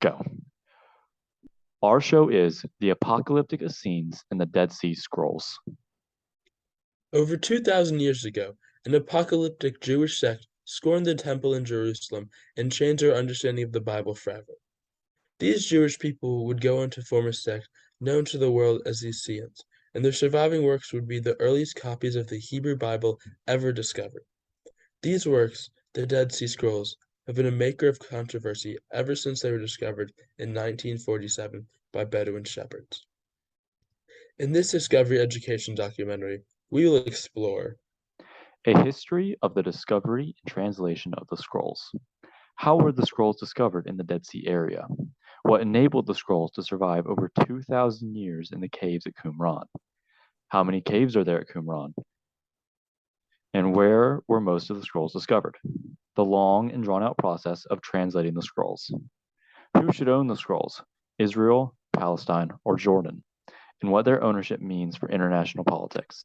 Go. Our show is The Apocalyptic Essenes and the Dead Sea Scrolls. Over 2,000 years ago, an apocalyptic Jewish sect scorned the temple in Jerusalem and changed our understanding of the Bible forever. These Jewish people would go on to form a sect known to the world as the Essenes, and their surviving works would be the earliest copies of the Hebrew Bible ever discovered. These works, the Dead Sea Scrolls, have been a maker of controversy ever since they were discovered in 1947 by Bedouin shepherds. In this Discovery Education documentary, we will explore A history of the discovery and translation of the scrolls. How were the scrolls discovered in the Dead Sea area? What enabled the scrolls to survive over 2,000 years in the caves at Qumran? How many caves are there at Qumran? And where were most of the scrolls discovered? The long and drawn out process of translating the scrolls. Who should own the scrolls? Israel, Palestine, or Jordan? And what their ownership means for international politics.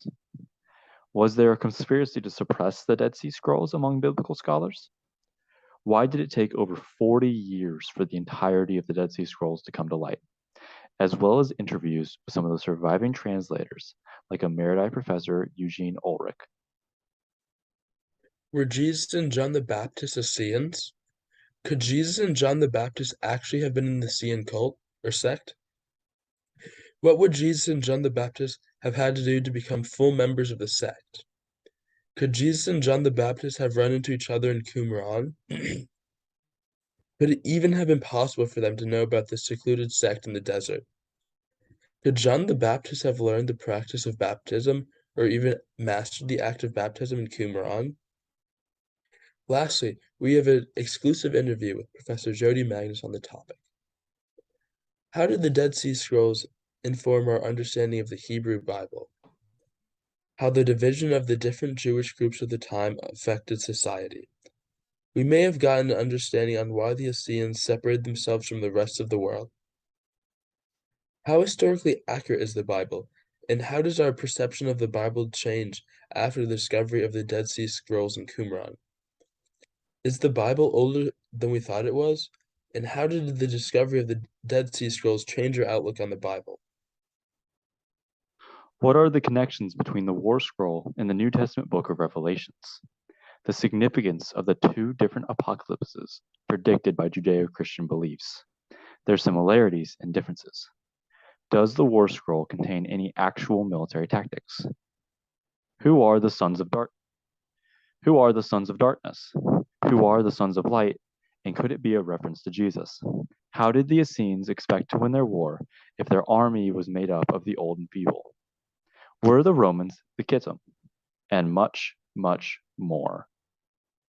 Was there a conspiracy to suppress the Dead Sea Scrolls among biblical scholars? Why did it take over 40 years for the entirety of the Dead Sea Scrolls to come to light? As well as interviews with some of the surviving translators, like Emeriti Professor Eugene Ulrich. Were Jesus and John the Baptist Essenes? Could Jesus and John the Baptist actually have been in the Essene cult or sect? What would Jesus and John the Baptist have had to do to become full members of the sect? Could Jesus and John the Baptist have run into each other in Qumran? Could it even have been possible for them to know about this secluded sect in the desert? Could John the Baptist have learned the practice of baptism or even mastered the act of baptism in Qumran? Lastly, we have an exclusive interview with Professor Jody Magnus on the topic. How did the Dead Sea Scrolls inform our understanding of the Hebrew Bible? How the division of the different Jewish groups of the time affected society. We may have gotten an understanding on why the Essenes separated themselves from the rest of the world. How historically accurate is the Bible, and how does our perception of the Bible change after the discovery of the Dead Sea Scrolls in Qumran? Is the Bible older than we thought it was? And how did the discovery of the Dead Sea Scrolls change your outlook on the Bible? What are the connections between the War Scroll and the New Testament book of Revelations? The significance of the two different apocalypses predicted by Judeo-Christian beliefs, their similarities and differences. Does the War Scroll contain any actual military tactics? Who are the sons of darkness? Who are the sons of darkness? Who are the sons of light? And could it be a reference to Jesus? How did the Essenes expect to win their war if their army was made up of the old and feeble? Were the Romans the Kittim? And much, much more.